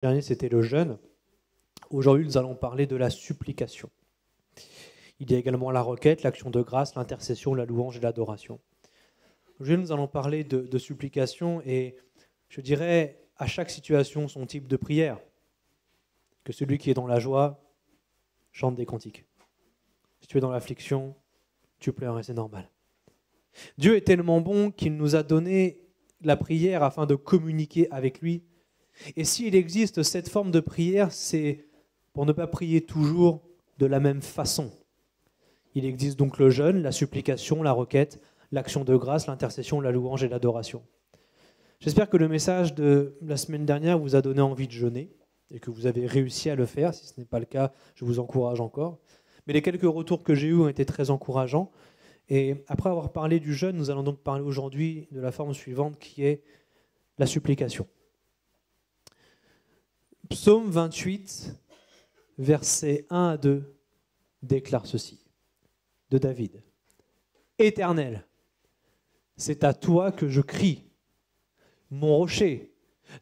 Dernier, c'était le jeûne. Aujourd'hui, nous allons parler de la supplication. Il y a également la requête, l'action de grâce, l'intercession, la louange et l'adoration. Aujourd'hui, nous allons parler de supplication et je dirais à chaque situation son type de prière. Que celui qui est dans la joie chante des cantiques. Si tu es dans l'affliction, tu pleures et c'est normal. Dieu est tellement bon qu'il nous a donné la prière afin de communiquer avec lui. Et s'il existe cette forme de prière, c'est pour ne pas prier toujours de la même façon. Il existe donc le jeûne, la supplication, la requête, l'action de grâce, l'intercession, la louange et l'adoration. J'espère que le message de la semaine dernière vous a donné envie de jeûner et que vous avez réussi à le faire. Si ce n'est pas le cas, je vous encourage encore. Mais les quelques retours que j'ai eus ont été très encourageants. Et après avoir parlé du jeûne, nous allons donc parler aujourd'hui de la forme suivante qui est la supplication. Psaume 28, versets 1 à 2, déclare ceci, de David. « Éternel, c'est à toi que je crie, mon rocher,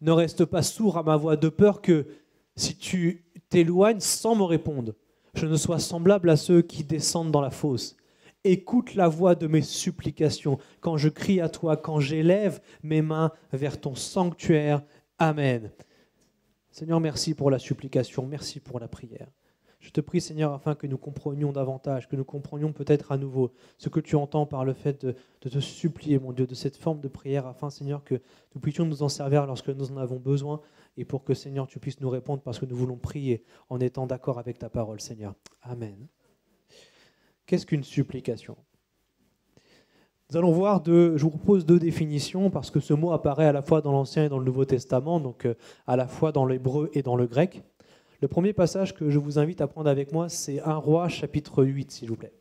ne reste pas sourd à ma voix, de peur que, si tu t'éloignes sans me répondre, je ne sois semblable à ceux qui descendent dans la fosse. Écoute la voix de mes supplications, quand je crie à toi, quand j'élève mes mains vers ton sanctuaire. Amen. » Seigneur, merci pour la supplication, merci pour la prière. Je te prie, Seigneur, afin que nous comprenions davantage, que nous comprenions peut-être à nouveau ce que tu entends par le fait de te supplier, mon Dieu, de cette forme de prière, afin, Seigneur, que nous puissions nous en servir lorsque nous en avons besoin et pour que, Seigneur, tu puisses nous répondre parce que nous voulons prier en étant d'accord avec ta parole, Seigneur. Amen. Qu'est-ce qu'une supplication ? Nous allons voir je vous propose deux définitions parce que ce mot apparaît à la fois dans l'Ancien et dans le Nouveau Testament, donc à la fois dans l'hébreu et dans le grec. Le premier passage que je vous invite à prendre avec moi, c'est 1 Roi chapitre 8, s'il vous plaît.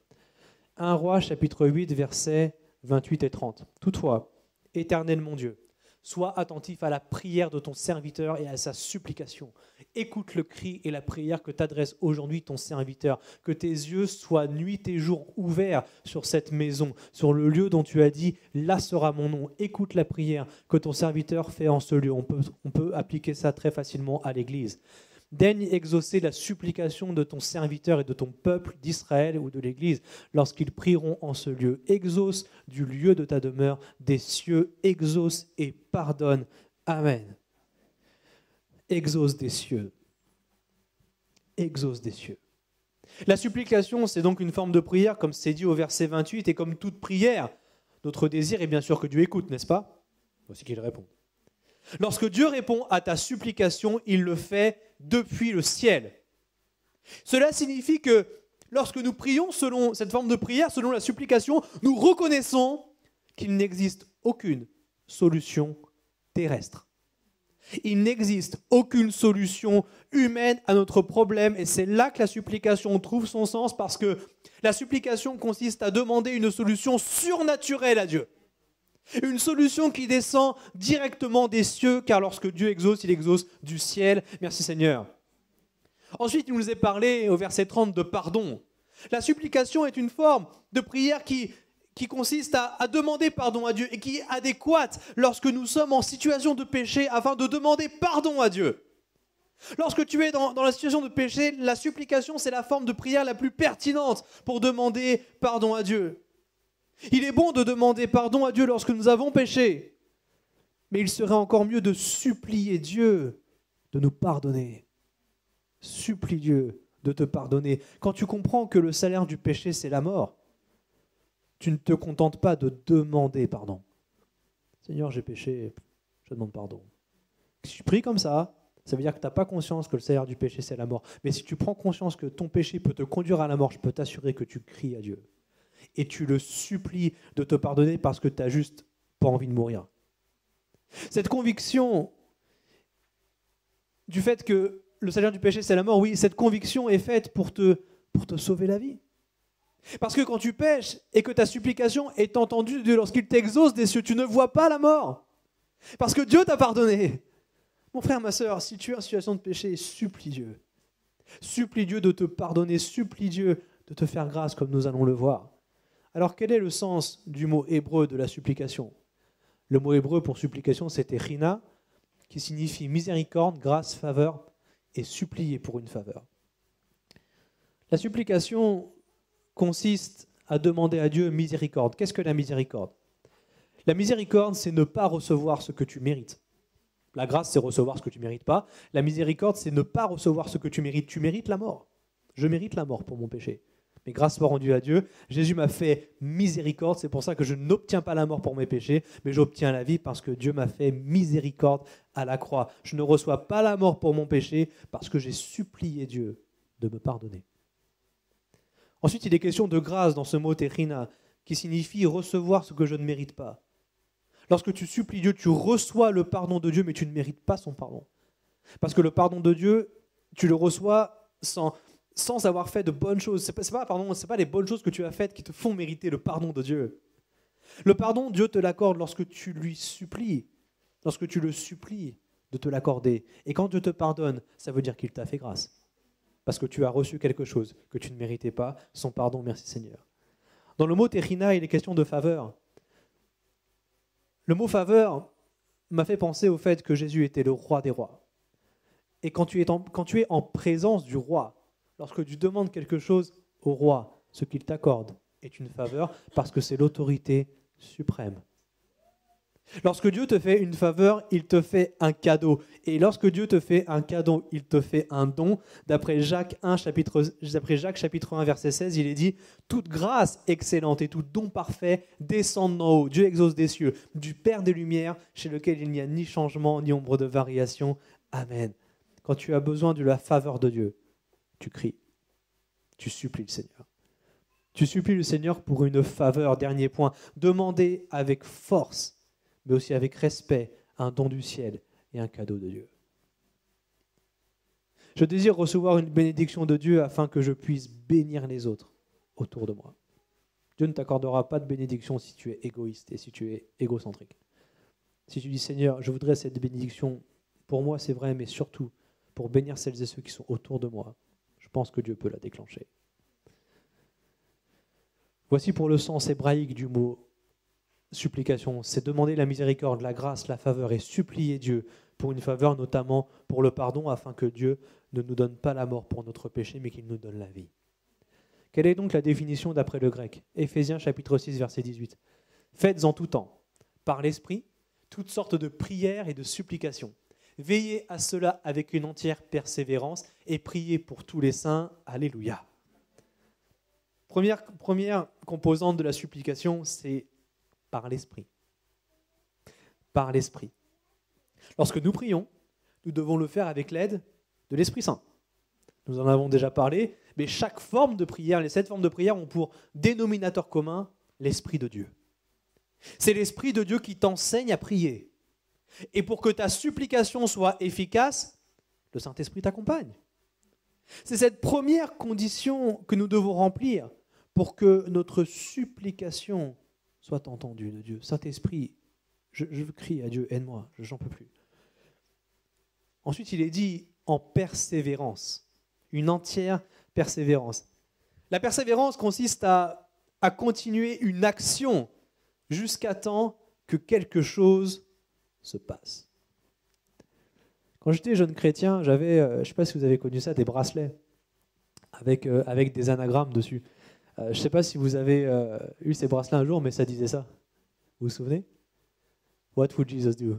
1 Roi chapitre 8, versets 28 et 30. « Toutefois, Éternel mon Dieu, sois attentif à la prière de ton serviteur et à sa supplication. Écoute le cri et la prière que t'adresse aujourd'hui ton serviteur. Que tes yeux soient nuit et jour ouverts sur cette maison, sur le lieu dont tu as dit, là sera mon nom. Écoute la prière que ton serviteur fait en ce lieu. » On peut appliquer ça très facilement à l'Église. « Daigne exaucer la supplication de ton serviteur et de ton peuple d'Israël ou de l'Église lorsqu'ils prieront en ce lieu. Exauce du lieu de ta demeure des cieux, exauce et pardonne. Amen. » Exauce des cieux. Exauce des cieux. La supplication, c'est donc une forme de prière, comme c'est dit au verset 28, et comme toute prière, notre désir est bien sûr que Dieu écoute, n'est-ce pas ? Voici qu'il répond. Lorsque Dieu répond à ta supplication, il le fait depuis le ciel. Cela signifie que lorsque nous prions selon cette forme de prière, selon la supplication, nous reconnaissons qu'il n'existe aucune solution terrestre. Il n'existe aucune solution humaine à notre problème et c'est là que la supplication trouve son sens parce que la supplication consiste à demander une solution surnaturelle à Dieu. Une solution qui descend directement des cieux, car lorsque Dieu exauce, il exauce du ciel. Merci Seigneur. Ensuite, il nous est parlé au verset 30 de pardon. La supplication est une forme de prière qui consiste à demander pardon à Dieu et qui est adéquate lorsque nous sommes en situation de péché afin de demander pardon à Dieu. Lorsque tu es dans la situation de péché, la supplication, c'est la forme de prière la plus pertinente pour demander pardon à Dieu. Il est bon de demander pardon à Dieu lorsque nous avons péché, mais il serait encore mieux de supplier Dieu de nous pardonner. Supplie Dieu de te pardonner. Quand tu comprends que le salaire du péché, c'est la mort, tu ne te contentes pas de demander pardon. Seigneur, j'ai péché, je demande pardon. Si tu pries comme ça veut dire que tu n'as pas conscience que le salaire du péché, c'est la mort. Mais si tu prends conscience que ton péché peut te conduire à la mort, je peux t'assurer que tu cries à Dieu. Et tu le supplies de te pardonner parce que tu n'as juste pas envie de mourir. Cette conviction du fait que le salaire du péché, c'est la mort, oui, cette conviction est faite pour te sauver la vie. Parce que quand tu pèches et que ta supplication est entendue de Dieu lorsqu'il t'exauce des cieux, tu ne vois pas la mort. Parce que Dieu t'a pardonné. Mon frère, ma sœur, si tu es en situation de péché, supplie Dieu. Supplie Dieu de te pardonner, supplie Dieu de te faire grâce comme nous allons le voir. Alors, quel est le sens du mot hébreu de la supplication ? Le mot hébreu pour supplication, c'était rina, qui signifie miséricorde, grâce, faveur, et supplier pour une faveur. La supplication consiste à demander à Dieu miséricorde. Qu'est-ce que la miséricorde? La miséricorde, c'est ne pas recevoir ce que tu mérites. La grâce, c'est recevoir ce que tu ne mérites pas. La miséricorde, c'est ne pas recevoir ce que tu mérites. Tu mérites la mort. Je mérite la mort pour mon péché. Mais grâce soit rendue à Dieu, Jésus m'a fait miséricorde. C'est pour ça que je n'obtiens pas la mort pour mes péchés, mais j'obtiens la vie parce que Dieu m'a fait miséricorde à la croix. Je ne reçois pas la mort pour mon péché parce que j'ai supplié Dieu de me pardonner. Ensuite, il est question de grâce dans ce mot terina, qui signifie recevoir ce que je ne mérite pas. Lorsque tu supplies Dieu, tu reçois le pardon de Dieu, mais tu ne mérites pas son pardon. Parce que le pardon de Dieu, tu le reçois sans avoir fait de bonnes choses. Ce n'est pas les bonnes choses que tu as faites qui te font mériter le pardon de Dieu. Le pardon, Dieu te l'accorde lorsque tu lui supplies, lorsque tu le supplies de te l'accorder. Et quand Dieu te pardonne, ça veut dire qu'il t'a fait grâce. Parce que tu as reçu quelque chose que tu ne méritais pas, son pardon, merci Seigneur. Dans le mot terina, il est question de faveur. Le mot faveur m'a fait penser au fait que Jésus était le roi des rois. Et quand tu es en présence du roi, lorsque tu demandes quelque chose au roi, ce qu'il t'accorde est une faveur parce que c'est l'autorité suprême. Lorsque Dieu te fait une faveur, il te fait un cadeau. Et lorsque Dieu te fait un cadeau, il te fait un don. D'après Jacques chapitre 1, verset 16, il est dit « Toute grâce excellente et tout don parfait descendent d'en haut. Dieu exauce des cieux, du Père des Lumières, chez lequel il n'y a ni changement, ni ombre de variation. Amen. » Quand tu as besoin de la faveur de Dieu, tu cries, tu supplies le Seigneur. Tu supplies le Seigneur pour une faveur. Dernier point, demandez avec force, mais aussi avec respect, un don du ciel et un cadeau de Dieu. Je désire recevoir une bénédiction de Dieu afin que je puisse bénir les autres autour de moi. Dieu ne t'accordera pas de bénédiction si tu es égoïste et si tu es égocentrique. Si tu dis, Seigneur, je voudrais cette bénédiction, pour moi c'est vrai, mais surtout pour bénir celles et ceux qui sont autour de moi, je pense que Dieu peut la déclencher. Voici pour le sens hébraïque du mot supplication, c'est demander la miséricorde, la grâce, la faveur et supplier Dieu pour une faveur, notamment pour le pardon, afin que Dieu ne nous donne pas la mort pour notre péché, mais qu'il nous donne la vie. Quelle est donc la définition d'après le grec? Éphésiens chapitre 6, verset 18. Faites en tout temps, par l'Esprit, toutes sortes de prières et de supplications. Veillez à cela avec une entière persévérance et priez pour tous les saints. Alléluia. Première composante de la supplication, c'est par l'Esprit. Par l'Esprit. Lorsque nous prions, nous devons le faire avec l'aide de l'Esprit Saint. Nous en avons déjà parlé, mais chaque forme de prière, les 7 formes de prière ont pour dénominateur commun l'Esprit de Dieu. C'est l'Esprit de Dieu qui t'enseigne à prier. Et pour que ta supplication soit efficace, le Saint-Esprit t'accompagne. C'est cette première condition que nous devons remplir pour que notre supplication soit entendue de Dieu. Saint-Esprit, je crie à Dieu, aide-moi, j'en peux plus. Ensuite, il est dit en persévérance, une entière persévérance. La persévérance consiste à continuer une action jusqu'à temps que quelque chose se passe. Quand j'étais jeune chrétien, j'avais, je ne sais pas si vous avez connu ça, des bracelets avec des anagrammes dessus. Je ne sais pas si vous avez eu ces bracelets un jour, mais ça disait ça. Vous vous souvenez? What would Jesus do?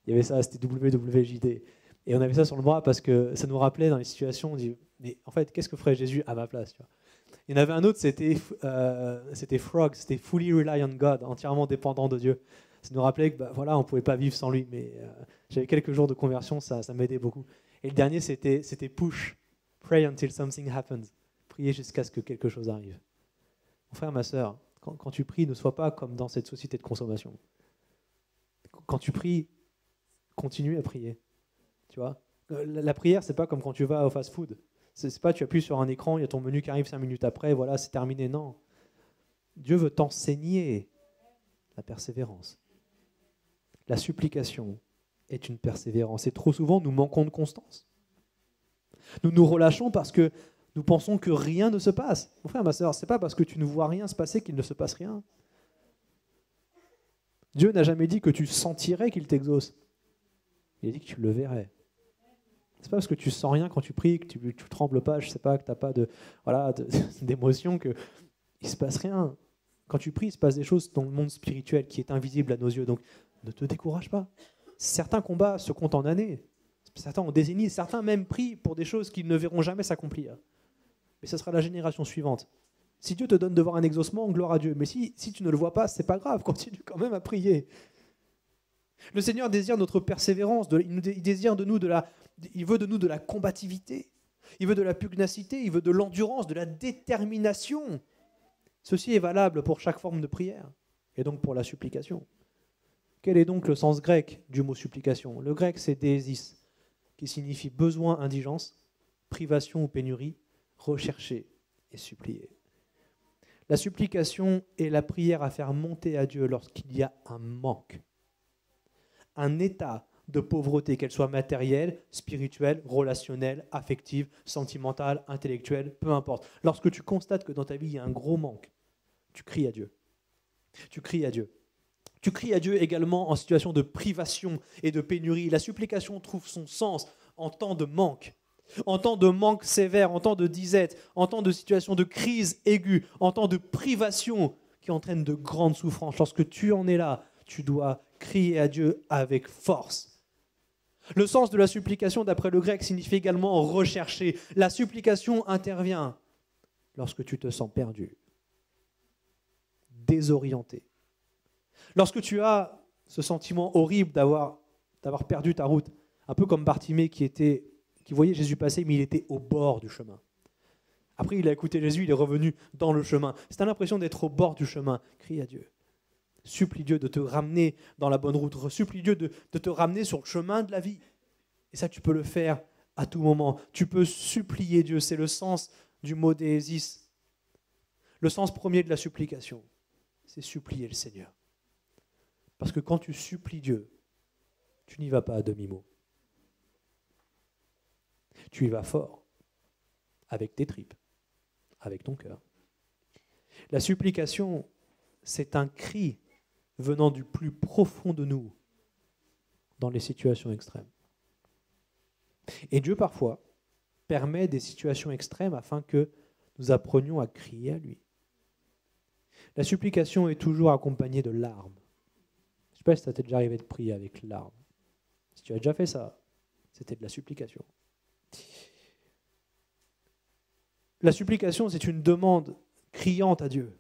Il y avait ça, c'était WWJD. Et on avait ça sur le bras parce que ça nous rappelait dans les situations, on dit, mais en fait, qu'est-ce que ferait Jésus à ma place, tu vois? Il y en avait un autre, c'était Frog, c'était Fully Rely on God, entièrement dépendant de Dieu. Ça nous rappelait que voilà, on ne pouvait pas vivre sans lui, mais j'avais quelques jours de conversion, ça m'aidait beaucoup. Et le dernier, c'était Push, Pray until something happens, prier jusqu'à ce que quelque chose arrive. Mon frère, ma sœur, quand tu pries, ne sois pas comme dans cette société de consommation. Quand tu pries, continue à prier. Tu vois, la prière, c'est pas comme quand tu vas au fast-food. C'est pas tu appuies sur un écran, il y a ton menu qui arrive 5 minutes après, voilà, c'est terminé. Non. Dieu veut t'enseigner la persévérance. La supplication est une persévérance. Et trop souvent, nous manquons de constance. Nous nous relâchons parce que nous pensons que rien ne se passe. Mon frère, ma sœur, c'est pas parce que tu ne vois rien se passer qu'il ne se passe rien. Dieu n'a jamais dit que tu sentirais qu'il t'exauce. il a dit que tu le verrais. C'est pas parce que tu sens rien quand tu pries, que tu trembles pas, je sais pas, que tu n'as pas d'émotion, qu'il ne se passe rien. Quand tu pries, il se passe des choses dans le monde spirituel qui est invisible à nos yeux. Donc, ne te décourage pas. Certains combats se comptent en années. Certains en décennies. Certains même prient pour des choses qu'ils ne verront jamais s'accomplir. Mais ce sera la génération suivante. Si Dieu te donne de voir un exaucement, gloire à Dieu. Mais si tu ne le vois pas, c'est pas grave. Continue quand même à prier. Le Seigneur désire notre persévérance. Il désire de nous il veut de nous de la combativité. Il veut de la pugnacité. Il veut de l'endurance, de la détermination. Ceci est valable pour chaque forme de prière et donc pour la supplication. Quel est donc le sens grec du mot supplication? Le grec, c'est désis, qui signifie besoin, indigence, privation ou pénurie, rechercher et supplier. La supplication est la prière à faire monter à Dieu lorsqu'il y a un manque, un état de pauvreté, qu'elle soit matérielle, spirituelle, relationnelle, affective, sentimentale, intellectuelle, peu importe. Lorsque tu constates que dans ta vie, il y a un gros manque, tu cries à Dieu. Tu cries à Dieu. Tu cries à Dieu également en situation de privation et de pénurie. La supplication trouve son sens en temps de manque sévère, en temps de disette, en temps de situation de crise aiguë, en temps de privation qui entraîne de grandes souffrances. Lorsque tu en es là, tu dois crier à Dieu avec force. Le sens de la supplication, d'après le grec, signifie également rechercher. La supplication intervient lorsque tu te sens perdu, désorienté. Lorsque tu as ce sentiment horrible d'avoir perdu ta route, un peu comme Bartimée qui voyait Jésus passer, mais il était au bord du chemin. Après, il a écouté Jésus, il est revenu dans le chemin. Si tu as l'impression d'être au bord du chemin, crie à Dieu. Supplie Dieu de te ramener dans la bonne route. Supplie Dieu de te ramener sur le chemin de la vie. Et ça, tu peux le faire à tout moment. Tu peux supplier Dieu. C'est le sens du mot désis. Le sens premier de la supplication, c'est supplier le Seigneur. Parce que quand tu supplies Dieu, tu n'y vas pas à demi-mot. Tu y vas fort, avec tes tripes, avec ton cœur. La supplication, c'est un cri venant du plus profond de nous dans les situations extrêmes. Et Dieu, parfois, permet des situations extrêmes afin que nous apprenions à crier à lui. La supplication est toujours accompagnée de larmes. Je ne sais pas si ça t'est déjà arrivé de prier avec larmes. Si tu as déjà fait ça, c'était de la supplication. La supplication, c'est une demande criante à Dieu.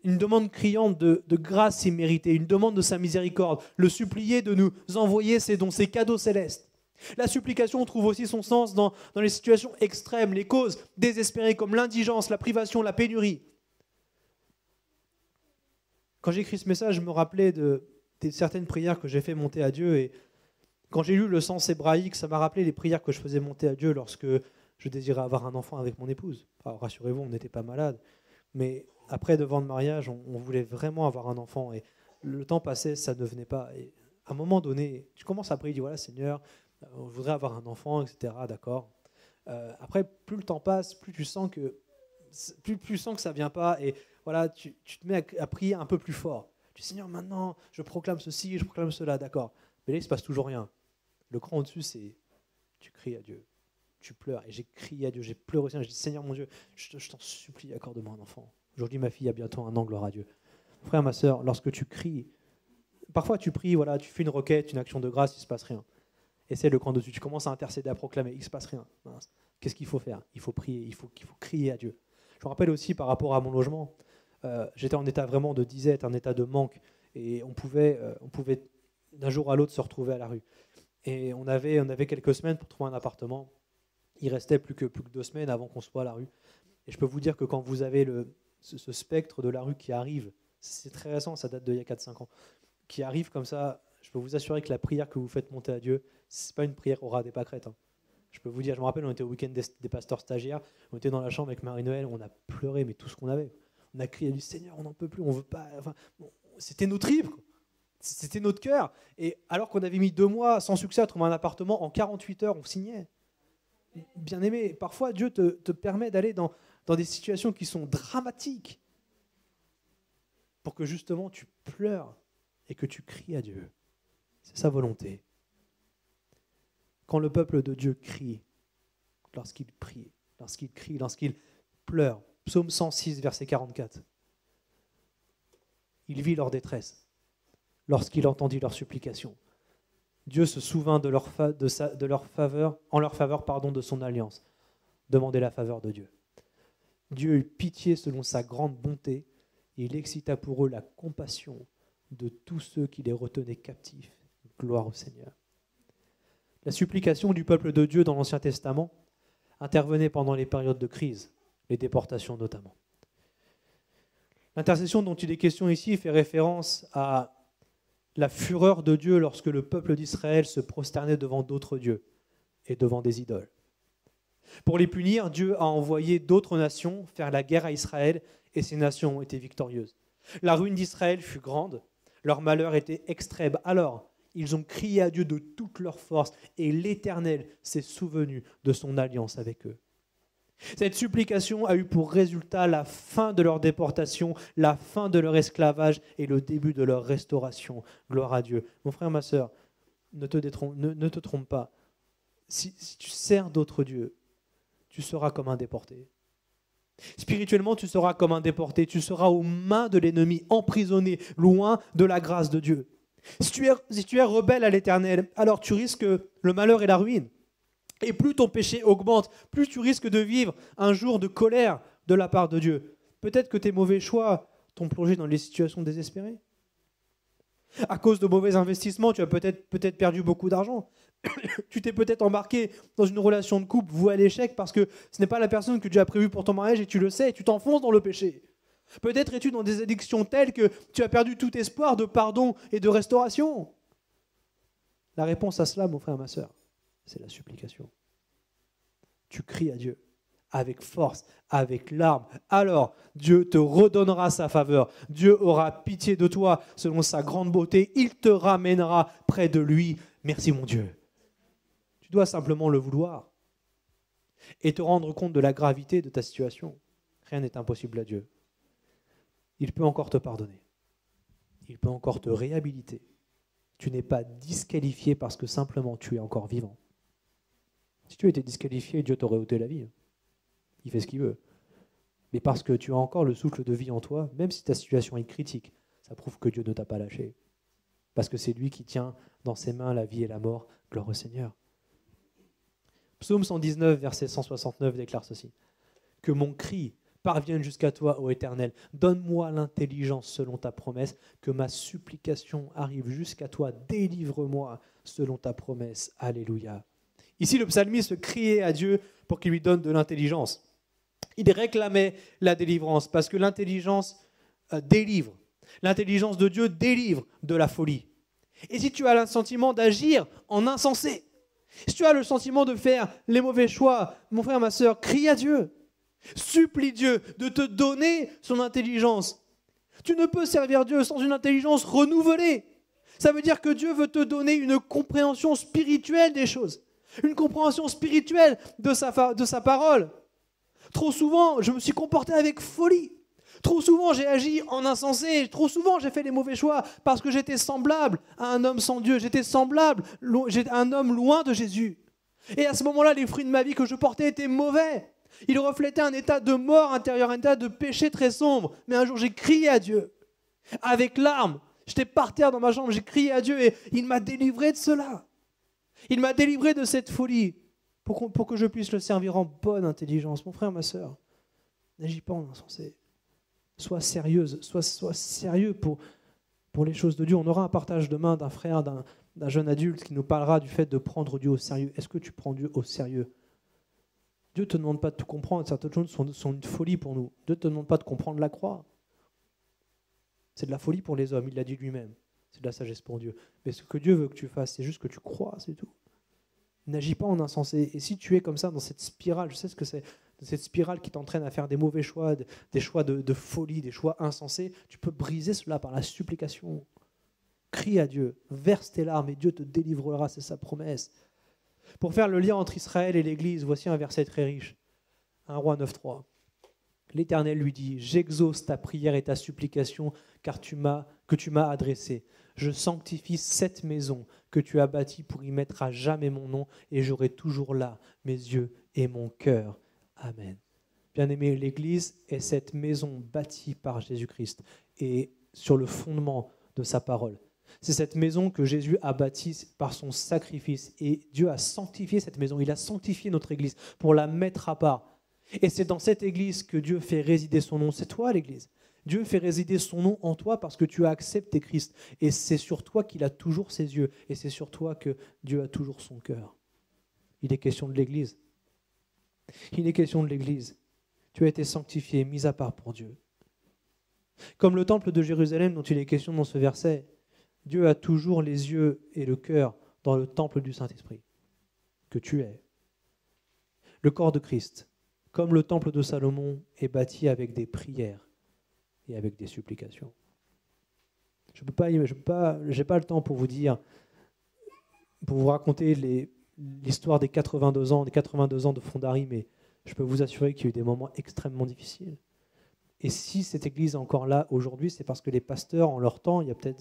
Une demande criante de grâce imméritée, une demande de sa miséricorde, le supplier de nous envoyer ses dons, ses cadeaux célestes. La supplication trouve aussi son sens dans les situations extrêmes, les causes désespérées comme l'indigence, la privation, la pénurie. Quand j'ai écrit ce message, je me rappelais de certaines prières que j'ai fait monter à Dieu, et quand j'ai lu le sens hébraïque, ça m'a rappelé les prières que je faisais monter à Dieu lorsque je désirais avoir un enfant avec mon épouse. Enfin, rassurez-vous, on n'était pas malade, mais après 9 ans de mariage, on voulait vraiment avoir un enfant, et le temps passait, ça ne venait pas. Et à un moment donné, tu commences à prier, tu dis voilà Seigneur, je voudrais avoir un enfant, etc. D'accord. Après, plus le temps passe, plus tu sens que ça vient pas, et voilà, tu te mets à prier un peu plus fort. Tu dis Seigneur, maintenant, je proclame ceci, je proclame cela, d'accord. Mais là, il se passe toujours rien. Le cran au-dessus, c'est tu cries à Dieu, tu pleures. Et j'ai crié à Dieu, j'ai pleuré au Seigneur, j'ai dit Seigneur mon Dieu, je t'en supplie, accorde-moi un enfant. Aujourd'hui, ma fille a bientôt 1 an, gloire à Dieu. Frère, ma sœur, lorsque tu cries, parfois tu pries, voilà, tu fais une requête, une action de grâce, il ne se passe rien. Essaie le camp dessus, tu commences à intercéder, à proclamer, il ne se passe rien. Mince. Qu'est-ce qu'il faut faire? Il faut prier, il faut crier à Dieu. Je me rappelle aussi par rapport à mon logement, j'étais en état vraiment de disette, un état de manque, et on pouvait d'un jour à l'autre se retrouver à la rue. Et on avait quelques semaines pour trouver un appartement. Il restait plus que 2 semaines avant qu'on soit à la rue. Et je peux vous dire que quand vous avez ce spectre de la rue qui arrive, c'est très récent, ça date d'il y a 4-5 ans, qui arrive comme ça, je peux vous assurer que la prière que vous faites monter à Dieu, ce n'est pas une prière au ras des pâquerettes. Je peux vous dire, je me rappelle, on était au week-end des pasteurs stagiaires, on était dans la chambre avec Marie-Noël, on a pleuré, mais tout ce qu'on avait. On a crié du Seigneur, on n'en peut plus, on veut pas. Enfin, bon, c'était nos tripes, quoi. C'était notre cœur. Et alors qu'on avait mis 2 mois sans succès à trouver un appartement, en 48 heures, on signait. Bien aimé, parfois Dieu te permet d'aller dans des situations qui sont dramatiques pour que justement tu pleures et que tu cries à Dieu. C'est sa volonté. quand le peuple de Dieu crie, lorsqu'il prie, lorsqu'il crie, lorsqu'il pleure. Psaume 106, verset 44. Il vit leur détresse lorsqu'il entendit leurs supplications. Dieu se souvint de leur faveur, en leur faveur de son alliance. Demandez la faveur de Dieu. Dieu eut pitié selon sa grande bonté et il excita pour eux la compassion de tous ceux qui les retenaient captifs. Gloire au Seigneur. La supplication du peuple de Dieu dans l'Ancien Testament intervenait pendant les périodes de crise, les déportations notamment. L'intercession dont il est question ici fait référence à la fureur de Dieu lorsque le peuple d'Israël se prosternait devant d'autres dieux et devant des idoles. Pour les punir, Dieu a envoyé d'autres nations faire la guerre à Israël et ces nations ont été victorieuses. La ruine d'Israël fut grande, leur malheur était extrême. Alors, ils ont crié à Dieu de toute leur force et l'Éternel s'est souvenu de son alliance avec eux. Cette supplication a eu pour résultat la fin de leur déportation, la fin de leur esclavage et le début de leur restauration. Gloire à Dieu. Mon frère, ma sœur, ne te trompe pas. Si tu sers d'autres dieux, tu seras comme un déporté. Spirituellement, tu seras comme un déporté. Tu seras aux mains de l'ennemi, emprisonné, loin de la grâce de Dieu. Si tu es rebelle à l'Éternel, alors tu risques le malheur et la ruine. Et plus ton péché augmente, plus tu risques de vivre un jour de colère de la part de Dieu. Peut-être que tes mauvais choix t'ont plongé dans des situations désespérées. À cause de mauvais investissements, tu as peut-être perdu beaucoup d'argent. Tu t'es peut-être embarqué dans une relation de couple vouée à l'échec parce que ce n'est pas la personne que Dieu a prévue pour ton mariage et tu le sais et tu t'enfonces dans le péché. Peut-être es-tu dans des addictions telles que tu as perdu tout espoir de pardon et de restauration. La réponse à cela, mon frère, ma sœur, c'est la supplication. Tu cries à Dieu avec force, avec larmes. Alors, Dieu te redonnera sa faveur. Dieu aura pitié de toi selon sa grande beauté. Il te ramènera près de lui. Merci mon Dieu. Tu dois simplement le vouloir et te rendre compte de la gravité de ta situation. Rien n'est impossible à Dieu. Il peut encore te pardonner. Il peut encore te réhabiliter. Tu n'es pas disqualifié parce que simplement tu es encore vivant. Si tu étais disqualifié, Dieu t'aurait ôté la vie. Il fait ce qu'il veut. Mais parce que tu as encore le souffle de vie en toi, même si ta situation est critique, ça prouve que Dieu ne t'a pas lâché. Parce que c'est lui qui tient dans ses mains la vie et la mort. Gloire au Seigneur. Psaume 119, verset 169 déclare ceci. Que mon cri parvienne jusqu'à toi, ô Éternel. Donne-moi l'intelligence selon ta promesse. Que ma supplication arrive jusqu'à toi. Délivre-moi selon ta promesse. Alléluia. Ici, le psalmiste criait à Dieu pour qu'il lui donne de l'intelligence. Il réclamait la délivrance parce que l'intelligence délivre. L'intelligence de Dieu délivre de la folie. Et si tu as le sentiment d'agir en insensé, si tu as le sentiment de faire les mauvais choix, mon frère, ma sœur, crie à Dieu. Supplie Dieu de te donner son intelligence. Tu ne peux servir Dieu sans une intelligence renouvelée. Ça veut dire que Dieu veut te donner une compréhension spirituelle des choses. Une compréhension spirituelle de sa parole. Trop souvent, je me suis comporté avec folie. Trop souvent, j'ai agi en insensé. Trop souvent, j'ai fait les mauvais choix parce que j'étais semblable à un homme sans Dieu. J'étais semblable à un homme loin de Jésus. Et à ce moment-là, les fruits de ma vie que je portais étaient mauvais. Ils reflétaient un état de mort intérieure, un état de péché très sombre. Mais un jour, j'ai crié à Dieu avec larmes. J'étais par terre dans ma chambre, j'ai crié à Dieu et il m'a délivré de cela. Il m'a délivré de cette folie pour que je puisse le servir en bonne intelligence. Mon frère, ma sœur, n'agis pas en insensé. Sois sérieuse, sois sérieux pour les choses de Dieu. On aura un partage demain d'un frère, d'un jeune adulte qui nous parlera du fait de prendre Dieu au sérieux. Est-ce que tu prends Dieu au sérieux ? Dieu ne te demande pas de tout comprendre. Certaines choses sont une folie pour nous. Dieu ne te demande pas de comprendre la croix. C'est de la folie pour les hommes, il l'a dit lui-même. C'est de la sagesse pour Dieu. Mais ce que Dieu veut que tu fasses, c'est juste que tu crois, c'est tout. N'agis pas en insensé. Et si tu es comme ça dans cette spirale, je sais ce que c'est, cette spirale qui t'entraîne à faire des mauvais choix, des choix de folie, des choix insensés, tu peux briser cela par la supplication. Crie à Dieu, verse tes larmes et Dieu te délivrera, c'est sa promesse. Pour faire le lien entre Israël et l'Église, voici un verset très riche. 1 Roi 9.3. L'Éternel lui dit, j'exauce ta prière et ta supplication que tu m'as adressée. Je sanctifie cette maison que tu as bâtie pour y mettre à jamais mon nom et j'aurai toujours là mes yeux et mon cœur. Amen. Bien-aimé, l'Église est cette maison bâtie par Jésus-Christ et sur le fondement de sa parole. C'est cette maison que Jésus a bâtie par son sacrifice et Dieu a sanctifié cette maison. Il a sanctifié notre Église pour la mettre à part. Et c'est dans cette Église que Dieu fait résider son nom. C'est toi l'Église. Dieu fait résider son nom en toi parce que tu as accepté Christ. Et c'est sur toi qu'il a toujours ses yeux. Et c'est sur toi que Dieu a toujours son cœur. Il est question de l'Église. Il est question de l'Église. Tu as été sanctifié, mis à part pour Dieu. Comme le temple de Jérusalem dont il est question dans ce verset, Dieu a toujours les yeux et le cœur dans le temple du Saint-Esprit, que tu es. Le corps de Christ, comme le temple de Salomon, est bâti avec des prières et avec des supplications. Je n'ai pas le temps pour vous dire, pour vous raconter l'histoire des 82 ans de Fondary, mais je peux vous assurer qu'il y a eu des moments extrêmement difficiles. Et si cette église est encore là aujourd'hui, c'est parce que les pasteurs, en leur temps, il y a 80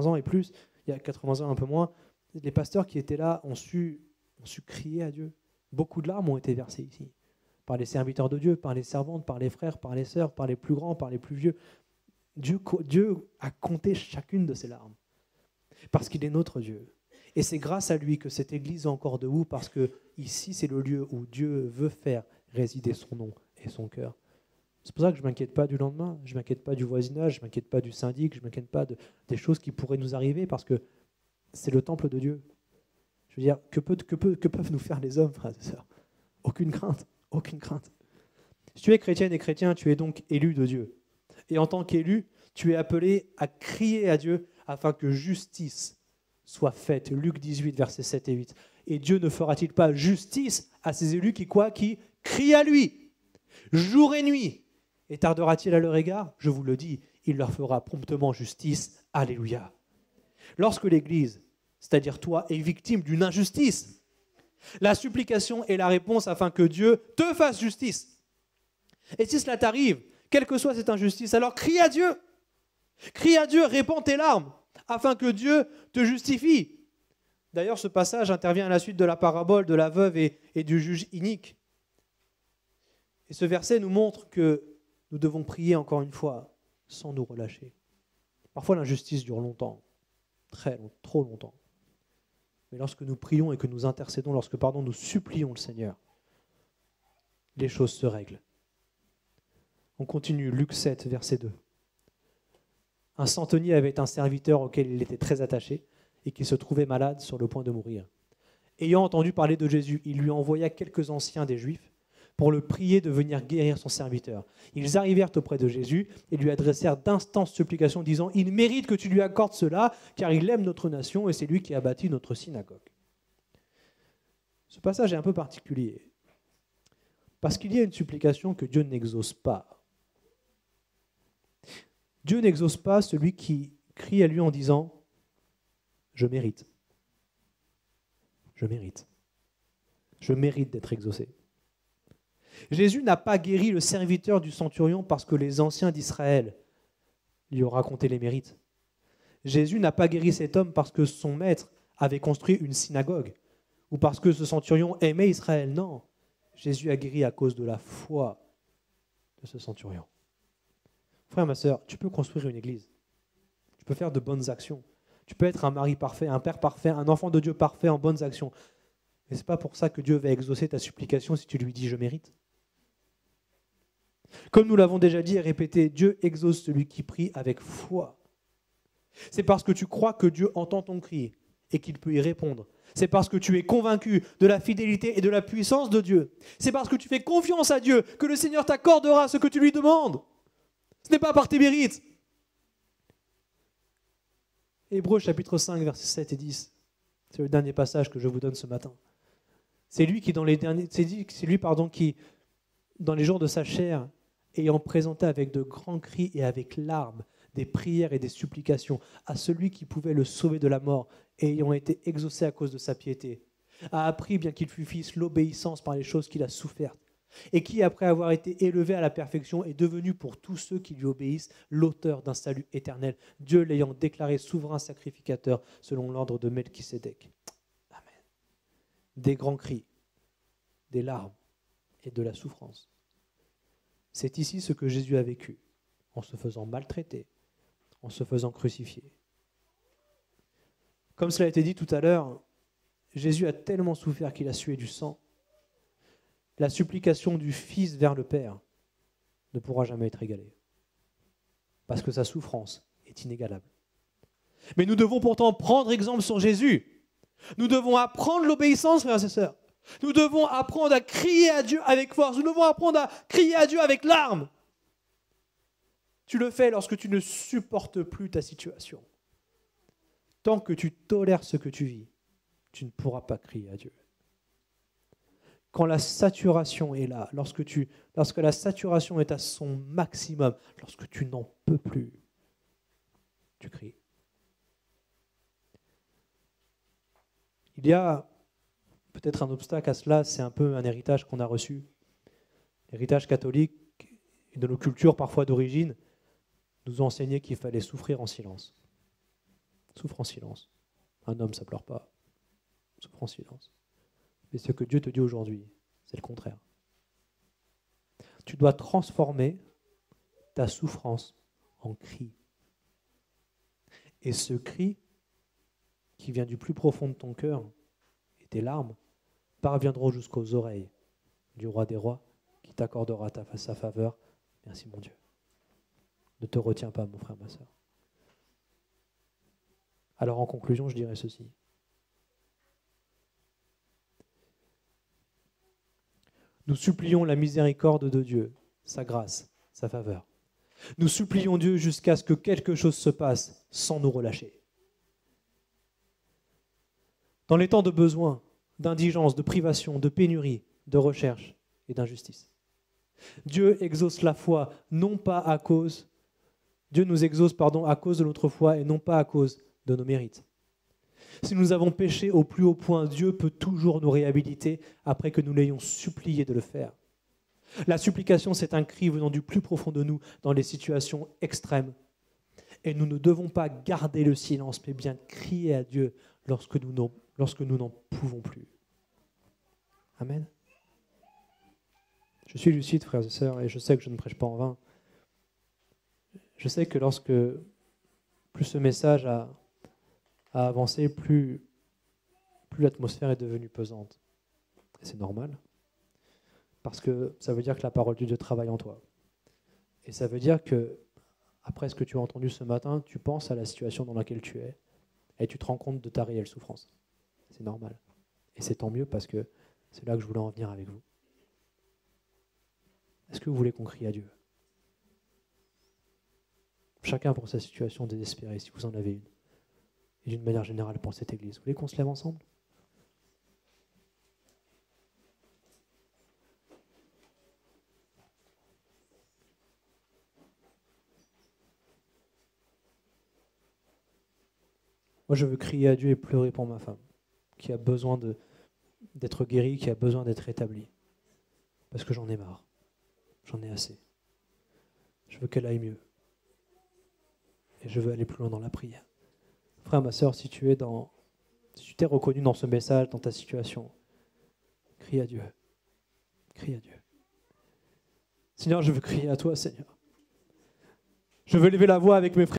ans et plus, il y a 80 ans un peu moins, les pasteurs qui étaient là ont su crier à Dieu. Beaucoup de larmes ont été versées ici, par les serviteurs de Dieu, par les servantes, par les frères, par les sœurs, par les plus grands, par les plus vieux. Dieu a compté chacune de ces larmes, parce qu'il est notre Dieu. Et c'est grâce à lui que cette église est encore debout, parce que ici, c'est le lieu où Dieu veut faire résider son nom et son cœur. C'est pour ça que je ne m'inquiète pas du lendemain, je ne m'inquiète pas du voisinage, je ne m'inquiète pas du syndic, je ne m'inquiète pas des choses qui pourraient nous arriver, parce que c'est le temple de Dieu. Je veux dire, que peuvent nous faire les hommes, frères et sœurs? Aucune crainte, aucune crainte. Si tu es chrétienne et chrétien, tu es donc élu de Dieu. Et en tant qu'élu, tu es appelé à crier à Dieu afin que justice soit faite. Luc 18, versets 7 et 8. Et Dieu ne fera-t-il pas justice à ses élus qui crient à lui, jour et nuit? Et tardera-t-il à leur égard? Je vous le dis, il leur fera promptement justice. Alléluia. Lorsque l'Église, c'est-à-dire toi, est victime d'une injustice, la supplication est la réponse afin que Dieu te fasse justice. Et si cela t'arrive, quelle que soit cette injustice, alors crie à Dieu. Crie à Dieu, répands tes larmes, afin que Dieu te justifie. D'ailleurs, ce passage intervient à la suite de la parabole de la veuve et du juge inique. Et ce verset nous montre que nous devons prier encore une fois, sans nous relâcher. Parfois, l'injustice dure longtemps, trop longtemps. Mais lorsque nous prions et que nous intercédons, nous supplions le Seigneur, les choses se règlent. On continue, Luc 7, verset 2. Un centenier avait un serviteur auquel il était très attaché et qui se trouvait malade sur le point de mourir. Ayant entendu parler de Jésus, il lui envoya quelques anciens des Juifs pour le prier de venir guérir son serviteur. Ils arrivèrent auprès de Jésus et lui adressèrent d'instantes supplications, disant « Il mérite que tu lui accordes cela, car il aime notre nation et c'est lui qui a bâti notre synagogue. » Ce passage est un peu particulier, parce qu'il y a une supplication que Dieu n'exauce pas. Dieu n'exauce pas celui qui crie à lui en disant « Je mérite. Je mérite. Je mérite d'être exaucé. » Jésus n'a pas guéri le serviteur du centurion parce que les anciens d'Israël lui ont raconté les mérites. Jésus n'a pas guéri cet homme parce que son maître avait construit une synagogue ou parce que ce centurion aimait Israël. Non, Jésus a guéri à cause de la foi de ce centurion. Frère, ma sœur, tu peux construire une église. Tu peux faire de bonnes actions. Tu peux être un mari parfait, un père parfait, un enfant de Dieu parfait en bonnes actions. Mais ce n'est pas pour ça que Dieu va exaucer ta supplication si tu lui dis « je mérite ». Comme nous l'avons déjà dit et répété, Dieu exauce celui qui prie avec foi. C'est parce que tu crois que Dieu entend ton cri et qu'il peut y répondre. C'est parce que tu es convaincu de la fidélité et de la puissance de Dieu. C'est parce que tu fais confiance à Dieu que le Seigneur t'accordera ce que tu lui demandes. Ce n'est pas par tes mérites. Hébreux chapitre 5, versets 7 et 10. C'est le dernier passage que je vous donne ce matin. C'est lui qui, dans les jours de sa chair, ayant présenté avec de grands cris et avec larmes des prières et des supplications à celui qui pouvait le sauver de la mort et ayant été exaucé à cause de sa piété, a appris, bien qu'il fût fils, l'obéissance par les choses qu'il a souffertes, et qui, après avoir été élevé à la perfection, est devenu pour tous ceux qui lui obéissent l'auteur d'un salut éternel, Dieu l'ayant déclaré souverain sacrificateur selon l'ordre de Melchisédek. Amen. Des grands cris, des larmes et de la souffrance. C'est ici ce que Jésus a vécu, en se faisant maltraiter, en se faisant crucifier. Comme cela a été dit tout à l'heure, Jésus a tellement souffert qu'il a sué du sang. La supplication du Fils vers le Père ne pourra jamais être égalée, parce que sa souffrance est inégalable. Mais nous devons pourtant prendre exemple sur Jésus. Nous devons apprendre l'obéissance, frères et sœurs. Nous devons apprendre à crier à Dieu avec force. Nous devons apprendre à crier à Dieu avec larmes. Tu le fais lorsque tu ne supportes plus ta situation. Tant que tu tolères ce que tu vis, tu ne pourras pas crier à Dieu. Quand la saturation est là, lorsque la saturation est à son maximum, lorsque tu n'en peux plus, tu cries. Il y a peut-être un obstacle à cela, c'est un peu un héritage qu'on a reçu. L'héritage catholique et de nos cultures parfois d'origine nous ont enseigné qu'il fallait souffrir en silence. Souffre en silence. Un homme, ça ne pleure pas. Souffre en silence. Mais ce que Dieu te dit aujourd'hui, c'est le contraire. Tu dois transformer ta souffrance en cri. Et ce cri, qui vient du plus profond de ton cœur, et tes larmes, parviendront jusqu'aux oreilles du roi des rois, qui t'accordera sa faveur. Merci mon Dieu. Ne te retiens pas, mon frère, ma sœur. Alors en conclusion, je dirais ceci. Nous supplions la miséricorde de Dieu, sa grâce, sa faveur. Nous supplions Dieu jusqu'à ce que quelque chose se passe sans nous relâcher. Dans les temps de besoin, d'indigence, de privation, de pénurie, de recherche et d'injustice. Dieu exauce la foi, non pas à cause, Dieu nous exauce, à cause de notre foi et non pas à cause de nos mérites. Si nous avons péché au plus haut point, Dieu peut toujours nous réhabiliter après que nous l'ayons supplié de le faire. La supplication, c'est un cri venant du plus profond de nous dans les situations extrêmes. Et nous ne devons pas garder le silence, mais bien crier à Dieu lorsque nous n'en pouvons plus. Amen. Je suis lucide, frères et sœurs, et je sais que je ne prêche pas en vain. Je sais que plus ce message a avancé, plus l'atmosphère est devenue pesante. Et c'est normal, parce que ça veut dire que la parole de Dieu travaille en toi. Et ça veut dire que, après ce que tu as entendu ce matin, tu penses à la situation dans laquelle tu es, et tu te rends compte de ta réelle souffrance. C'est normal. Et c'est tant mieux, parce que c'est là que je voulais en venir avec vous. Est-ce que vous voulez qu'on crie à Dieu ? Chacun pour sa situation désespérée, si vous en avez une. Et d'une manière générale pour cette église. Vous voulez qu'on se lève ensemble ? Moi, je veux crier à Dieu et pleurer pour ma femme, qui a besoin d'être guérie, qui a besoin d'être rétablie. Parce que j'en ai marre. J'en ai assez. Je veux qu'elle aille mieux. Et je veux aller plus loin dans la prière. Frère, ma sœur, si tu t'es reconnu dans ce message, dans ta situation, crie à Dieu. Crie à Dieu. Seigneur, je veux crier à toi, Seigneur. Je veux lever la voix avec mes frères.